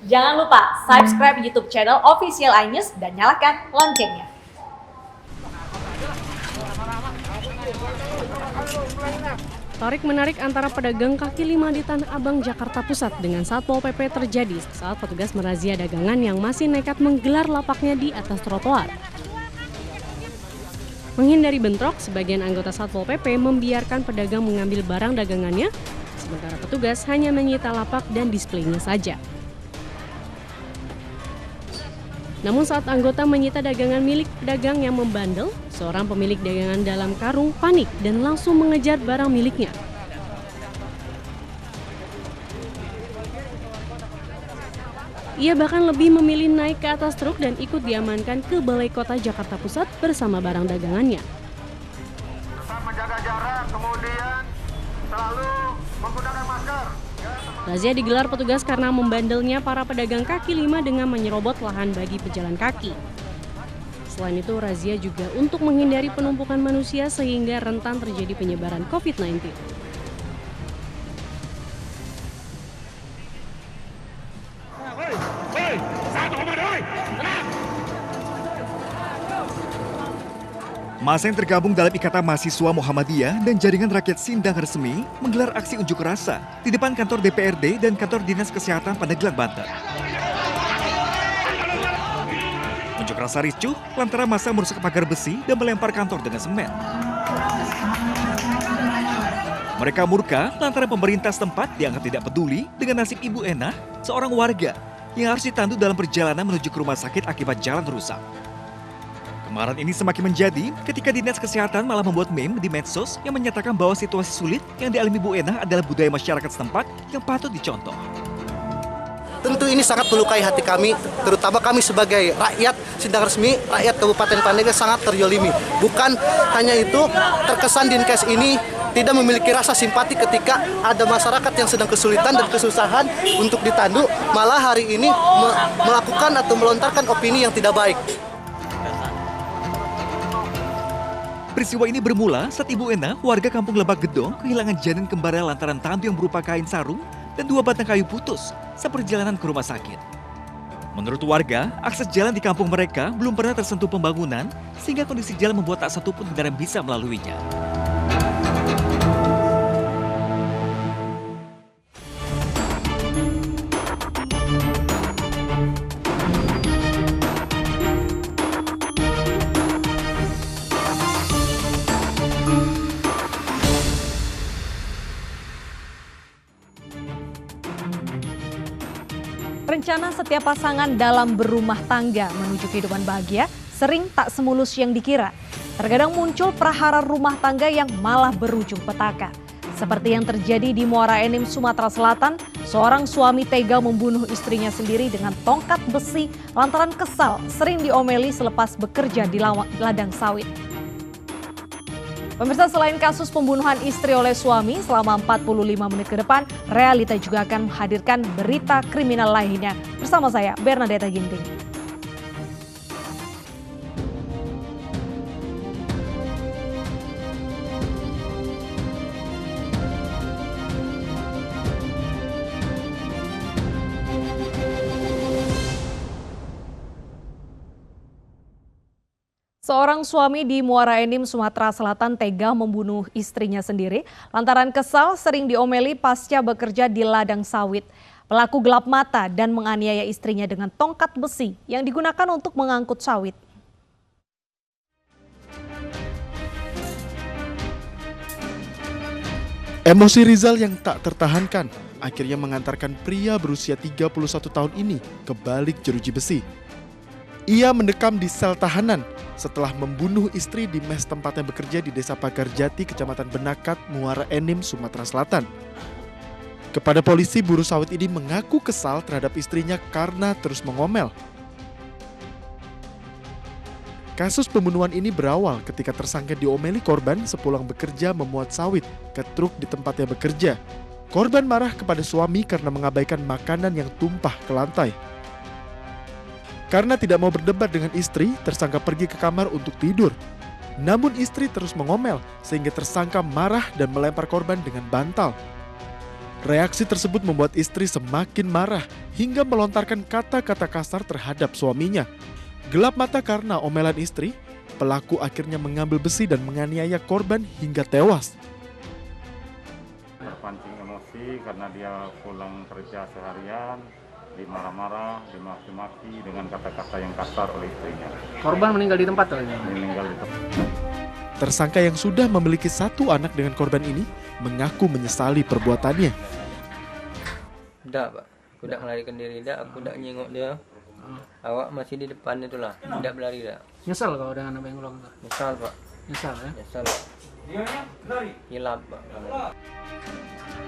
Jangan lupa subscribe YouTube channel Official iNews dan nyalakan loncengnya. Tarik-menarik antara pedagang kaki lima di Tanah Abang, Jakarta Pusat dengan Satpol PP terjadi saat petugas merazia dagangan yang masih nekat menggelar lapaknya di atas trotoar. Menghindari bentrok, sebagian anggota Satpol PP membiarkan pedagang mengambil barang dagangannya, sementara petugas hanya menyita lapak dan displaynya saja. Namun saat anggota menyita dagangan milik pedagang yang membandel, seorang pemilik dagangan dalam karung panik dan langsung mengejar barang miliknya. Ia bahkan lebih memilih naik ke atas truk dan ikut diamankan ke Balai Kota Jakarta Pusat bersama barang dagangannya. Menjaga jarak, kemudian selalu menggunakan masker. Razia digelar petugas karena membandelnya para pedagang kaki lima dengan menyerobot lahan bagi pejalan kaki. Selain itu, razia juga untuk menghindari penumpukan manusia sehingga rentan terjadi penyebaran COVID-19. Masa yang tergabung dalam Ikatan Mahasiswa Muhammadiyah dan Jaringan Rakyat Sindang Resmi menggelar aksi unjuk rasa di depan kantor DPRD dan kantor Dinas Kesehatan Pandeglang, Banten. Unjuk rasa ricuh lantaran masa merusak pagar besi dan melempar kantor dengan semen. Mereka murka lantaran pemerintah setempat dianggap tidak peduli dengan nasib Ibu Enah, seorang warga yang harus ditandu dalam perjalanan menuju ke rumah sakit akibat jalan rusak. Kemarahan ini semakin menjadi ketika Dinas Kesehatan malah membuat meme di medsos yang menyatakan bahwa situasi sulit yang dialami Bu Enah adalah budaya masyarakat setempat yang patut dicontoh. Tentu ini sangat melukai hati kami, terutama kami sebagai rakyat Sindang Resmi, rakyat Kabupaten Pandeglang sangat terjolimi. Bukan hanya itu, terkesan Dinkes ini tidak memiliki rasa simpati ketika ada masyarakat yang sedang kesulitan dan kesusahan untuk ditandu, malah hari ini melakukan atau melontarkan opini yang tidak baik. Peristiwa ini bermula saat Ibu Enah, warga kampung Lebak Gedong, kehilangan janin kembarnya lantaran tandu yang berupa kain sarung dan 2 batang kayu putus saat perjalanan ke rumah sakit. Menurut warga, akses jalan di kampung mereka belum pernah tersentuh pembangunan sehingga kondisi jalan membuat tak satupun kendaraan bisa melaluinya. Rencana setiap pasangan dalam berumah tangga menuju kehidupan bahagia sering tak semulus yang dikira. Terkadang muncul prahara rumah tangga yang malah berujung petaka. Seperti yang terjadi di Muara Enim, Sumatera Selatan, seorang suami tega membunuh istrinya sendiri dengan tongkat besi lantaran kesal sering diomeli selepas bekerja di ladang sawit. Pemirsa, selain kasus pembunuhan istri oleh suami selama 45 menit ke depan, Realita juga akan menghadirkan berita kriminal lainnya. Bersama saya, Bernadetta Ginting. Seorang suami di Muara Enim, Sumatera Selatan tega membunuh istrinya sendiri lantaran kesal sering diomeli pasca bekerja di ladang sawit. Pelaku gelap mata dan menganiaya istrinya dengan tongkat besi yang digunakan untuk mengangkut sawit. Emosi Rizal yang tak tertahankan akhirnya mengantarkan pria berusia 31 tahun ini ke balik jeruji besi. Ia mendekam di sel tahanan setelah membunuh istri di mes tempatnya bekerja di Desa Pagar Jati, Kecamatan Benakat, Muara Enim, Sumatera Selatan. Kepada polisi, buruh sawit ini mengaku kesal terhadap istrinya karena terus mengomel. Kasus pembunuhan ini berawal ketika tersangka diomeli korban sepulang bekerja memuat sawit ke truk di tempatnya bekerja. Korban marah kepada suami karena mengabaikan makanan yang tumpah ke lantai. Karena tidak mau berdebat dengan istri, tersangka pergi ke kamar untuk tidur. Namun istri terus mengomel sehingga tersangka marah dan melempar korban dengan bantal. Reaksi tersebut membuat istri semakin marah hingga melontarkan kata-kata kasar terhadap suaminya. Gelap mata karena omelan istri, pelaku akhirnya mengambil besi dan menganiaya korban hingga tewas. Terpancing emosi karena dia pulang kerja seharian, dimarah-marah, dimaki-maki dengan kata-kata yang kasar oleh istrinya. Korban meninggal di tempat atau Meninggal di tempat. Tersangka yang sudah memiliki 1 anak dengan korban ini mengaku menyesali perbuatannya. Tidak, Pak. Aku tidak melarikan diri, tidak. Aku tidak nyengok dia. Awak masih di depan itulah, tidak berlari dah. Nyesal kalau dengan apa yang ulang tuh? Nyesal, Pak. Nyesal ya? Nyesal. Hilap, Pak.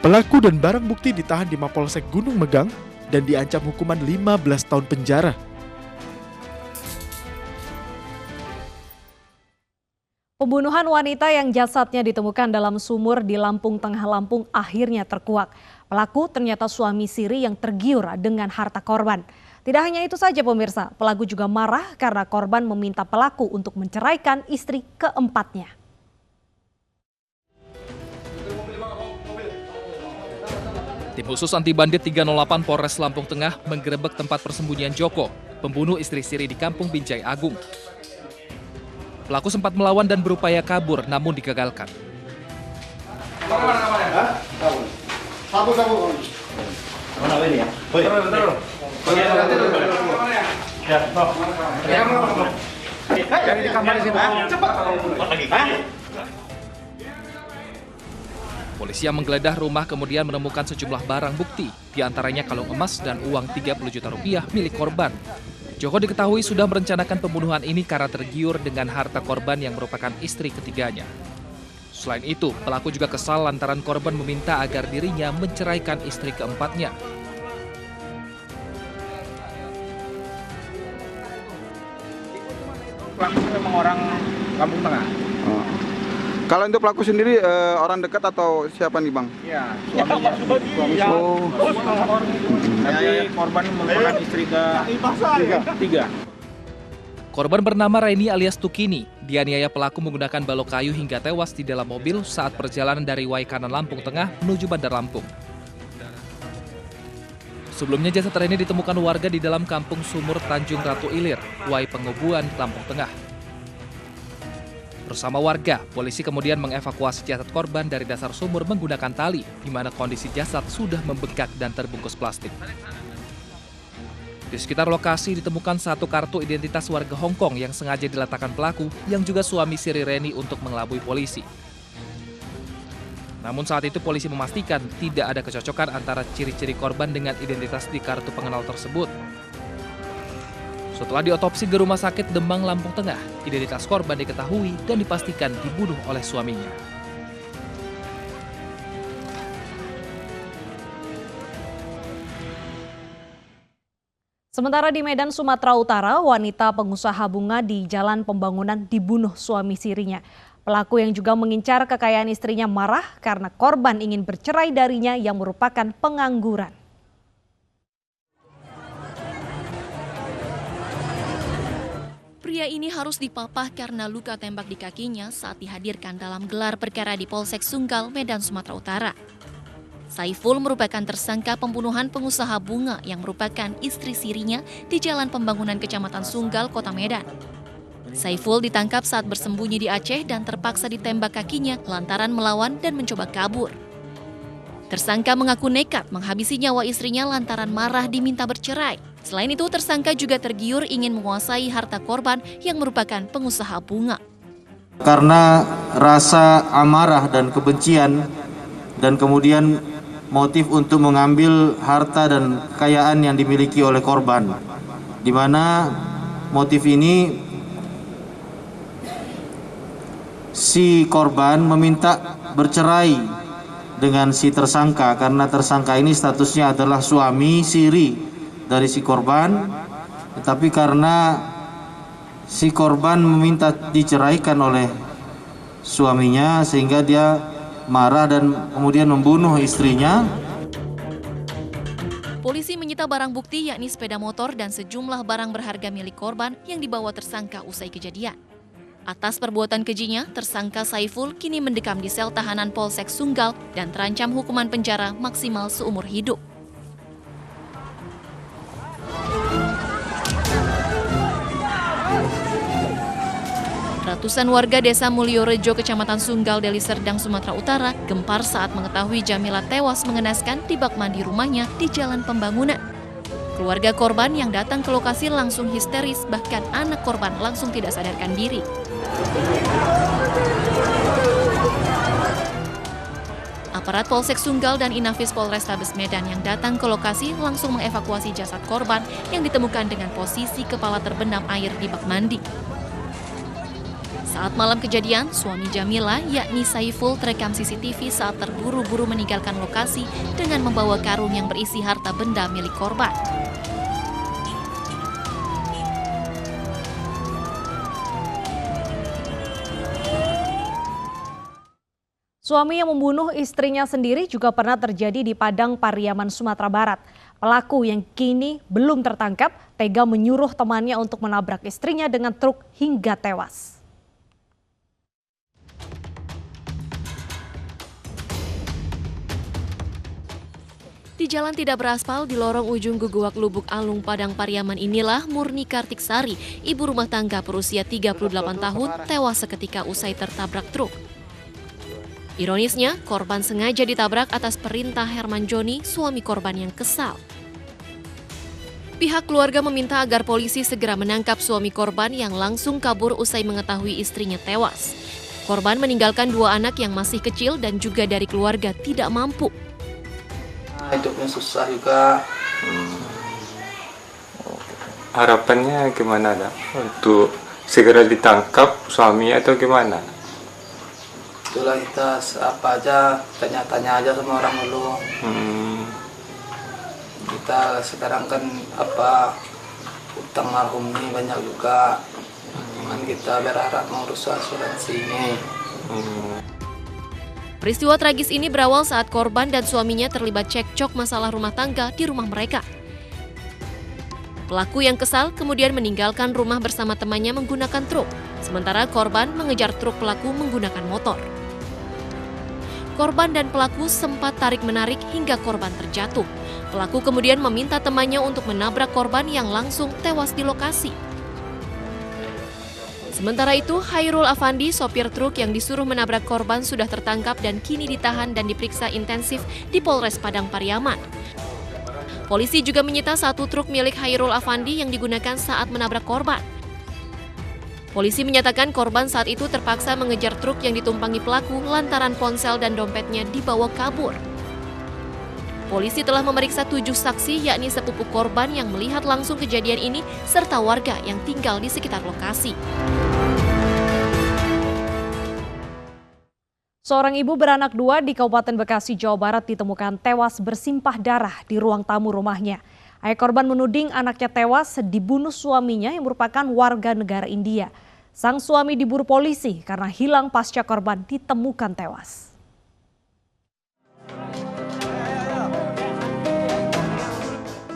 Pelaku dan barang bukti ditahan di Mapolsek Gunung Megang dan diancam hukuman 15 tahun penjara. Pembunuhan wanita yang jasadnya ditemukan dalam sumur di Lampung Tengah Lampung akhirnya terkuak. Pelaku ternyata suami siri yang tergiur dengan harta korban. Tidak hanya itu saja pemirsa, pelaku juga marah karena korban meminta pelaku untuk menceraikan istri keempatnya. Tim khusus anti bandit 308 Polres Lampung Tengah menggerebek tempat persembunyian Joko, pembunuh istri siri di Kampung Binjai Agung. Pelaku sempat melawan dan berupaya kabur namun digagalkan. Polisi yang menggeledah rumah kemudian menemukan sejumlah barang bukti, diantaranya kalung emas dan uang 30 juta rupiah milik korban. Joko diketahui sudah merencanakan pembunuhan ini karena tergiur dengan harta korban yang merupakan istri ketiganya. Selain itu, pelaku juga kesal lantaran korban meminta agar dirinya menceraikan istri keempatnya. Pelaku memang orang Lampung Tengah. Oh. Kalau untuk pelaku sendiri orang dekat atau siapa nih Bang? Iya, suaminya. Oh. Tapi korban merupakan istri ketiga. Korban bernama Reni alias Tukini, dianiaya pelaku menggunakan balok kayu hingga tewas di dalam mobil saat perjalanan dari Waikanan Lampung Tengah menuju Bandar Lampung. Sebelumnya jasad Reni ditemukan warga di dalam kampung Sumur Tanjung Ratu Ilir, Wai Pengobuan, Lampung Tengah. Bersama warga, polisi kemudian mengevakuasi jasad korban dari dasar sumur menggunakan tali, di mana kondisi jasad sudah membengkak dan terbungkus plastik. Di sekitar lokasi ditemukan satu kartu identitas warga Hong Kong yang sengaja diletakkan pelaku yang juga suami siri Reni untuk mengelabui polisi. Namun saat itu polisi memastikan tidak ada kecocokan antara ciri-ciri korban dengan identitas di kartu pengenal tersebut. Setelah diotopsi di Rumah Sakit Demang, Lampung Tengah, identitas korban diketahui dan dipastikan dibunuh oleh suaminya. Sementara di Medan, Sumatera Utara, wanita pengusaha bunga di Jalan Pembangunan dibunuh suami sirinya. Pelaku yang juga mengincar kekayaan istrinya marah karena korban ingin bercerai darinya yang merupakan pengangguran. Pria ini harus dipapah karena luka tembak di kakinya saat dihadirkan dalam gelar perkara di Polsek Sunggal, Medan, Sumatera Utara. Saiful merupakan tersangka pembunuhan pengusaha bunga yang merupakan istri sirinya di Jalan Pembangunan Kecamatan Sunggal, Kota Medan. Saiful ditangkap saat bersembunyi di Aceh dan terpaksa ditembak kakinya lantaran melawan dan mencoba kabur. Tersangka mengaku nekat menghabisi nyawa istrinya lantaran marah diminta bercerai. Selain itu, tersangka juga tergiur ingin menguasai harta korban yang merupakan pengusaha bunga. Karena rasa amarah dan kebencian dan kemudian motif untuk mengambil harta dan kekayaan yang dimiliki oleh korban, di mana motif ini si korban meminta bercerai dengan si tersangka karena tersangka ini statusnya adalah suami siri dari si korban, tetapi karena si korban meminta diceraikan oleh suaminya sehingga dia marah dan kemudian membunuh istrinya. Polisi menyita barang bukti yakni sepeda motor dan sejumlah barang berharga milik korban yang dibawa tersangka usai kejadian. Atas perbuatan kejinya, tersangka Saiful kini mendekam di sel tahanan Polsek Sunggal dan terancam hukuman penjara maksimal seumur hidup. Ratusan warga desa Mulyorejo, Kecamatan Sunggal, Deli Serdang, Sumatera Utara gempar saat mengetahui Jamila tewas mengenaskan di bak mandi rumahnya di Jalan Pembangunan. Keluarga korban yang datang ke lokasi langsung histeris, bahkan anak korban langsung tidak sadarkan diri. Aparat Polsek Sunggal dan Inafis Polrestabes Medan yang datang ke lokasi langsung mengevakuasi jasad korban yang ditemukan dengan posisi kepala terbenam air di bak mandi. Saat malam kejadian, suami Jamila, yakni Saiful, terekam CCTV saat terburu-buru meninggalkan lokasi dengan membawa karung yang berisi harta benda milik korban. Suami yang membunuh istrinya sendiri juga pernah terjadi di Padang Pariaman, Sumatera Barat. Pelaku yang kini belum tertangkap tega menyuruh temannya untuk menabrak istrinya dengan truk hingga tewas. Di jalan tidak beraspal di lorong ujung Guguwak Lubuk Alung, Padang Pariaman inilah Murni Kartiksari, ibu rumah tangga berusia 38 tahun, tewas seketika usai tertabrak truk. Ironisnya, korban sengaja ditabrak atas perintah Herman Joni, suami korban yang kesal. Pihak keluarga meminta agar polisi segera menangkap suami korban yang langsung kabur usai mengetahui istrinya tewas. Korban meninggalkan 2 anak yang masih kecil dan juga dari keluarga tidak mampu. Hidupnya susah juga. Harapannya gimana, Dak? Untuk segera ditangkap suami atau gimana? Itulah kita apa aja, tanya-tanya aja sama orang dulu. Kita sekarang kan utang marhum ini banyak juga. Cuman kita berharap mengurus asuransi ini. Peristiwa tragis ini berawal saat korban dan suaminya terlibat cekcok masalah rumah tangga di rumah mereka. Pelaku yang kesal kemudian meninggalkan rumah bersama temannya menggunakan truk, sementara korban mengejar truk pelaku menggunakan motor. Korban dan pelaku sempat tarik-menarik hingga korban terjatuh. Pelaku kemudian meminta temannya untuk menabrak korban yang langsung tewas di lokasi. Sementara itu, Hairul Afandi, sopir truk yang disuruh menabrak korban sudah tertangkap dan kini ditahan dan diperiksa intensif di Polres Padang Pariaman. Polisi juga menyita 1 truk milik Hairul Afandi yang digunakan saat menabrak korban. Polisi menyatakan korban saat itu terpaksa mengejar truk yang ditumpangi pelaku lantaran ponsel dan dompetnya dibawa kabur. Polisi telah memeriksa 7 saksi yakni sepupu korban yang melihat langsung kejadian ini serta warga yang tinggal di sekitar lokasi. Seorang ibu beranak 2 di Kabupaten Bekasi, Jawa Barat ditemukan tewas bersimpah darah di ruang tamu rumahnya. Ayah korban menuding anaknya tewas dibunuh suaminya yang merupakan warga negara India. Sang suami diburu polisi karena hilang pasca korban ditemukan tewas.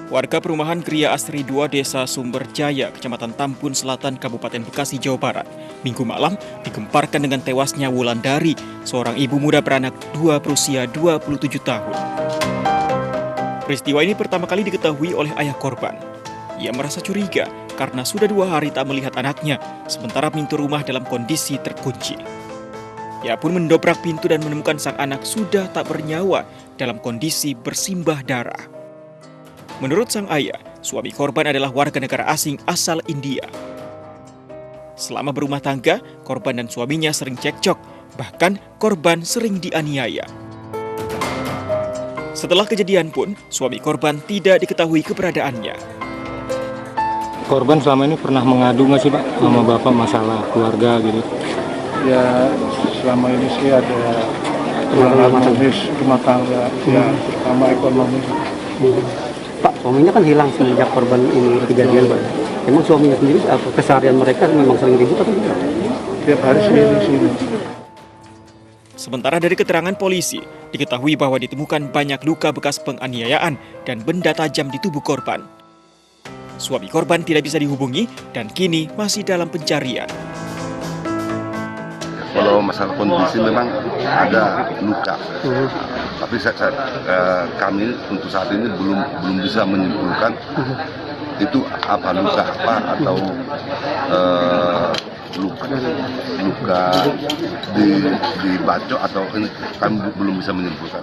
Warga perumahan Gria Asri 2 Desa Sumberjaya, Kecamatan Tambun Selatan, Kabupaten Bekasi, Jawa Barat, Minggu malam digemparkan dengan tewasnya Wulandari, seorang ibu muda beranak 2 berusia 27 tahun. Peristiwa ini pertama kali diketahui oleh ayah korban. Ia merasa curiga karena sudah 2 hari tak melihat anaknya, sementara pintu rumah dalam kondisi terkunci. Ia pun mendobrak pintu dan menemukan sang anak sudah tak bernyawa dalam kondisi bersimbah darah. Menurut sang ayah, suami korban adalah warga negara asing asal India. Selama berumah tangga, korban dan suaminya sering cekcok, bahkan korban sering dianiaya. Setelah kejadian pun, suami korban tidak diketahui keberadaannya. Korban selama ini pernah mengadu nggak sih, Pak, sama Bapak masalah keluarga gitu? Ya, selama ini sih ada harmonis rumah tangga, ya, terutama ekonomi. Pak, suaminya kan hilang semenjak korban ini kejadian, Pak. Emang suaminya sendiri keseharian mereka memang sering ribut atau tidak? Tiap hari sini. Sementara dari keterangan polisi, diketahui bahwa ditemukan banyak luka bekas penganiayaan dan benda tajam di tubuh korban. Suami korban tidak bisa dihubungi dan kini masih dalam pencarian. Kalau masalah kondisi memang ada luka, tapi kami untuk saat ini belum bisa menyimpulkan itu apa luka apa atau luka dibacok atau ini kami belum bisa menyimpulkan.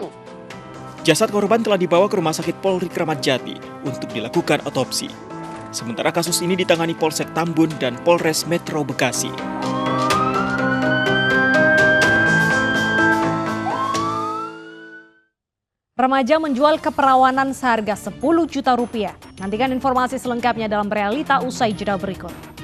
Jasad korban telah dibawa ke Rumah Sakit Polri Kramat Jati untuk dilakukan otopsi. Sementara kasus ini ditangani Polsek Tambun dan Polres Metro Bekasi. Remaja menjual keperawanan seharga 10 juta rupiah. Nantikan informasi selengkapnya dalam Realita usai jeda berikut.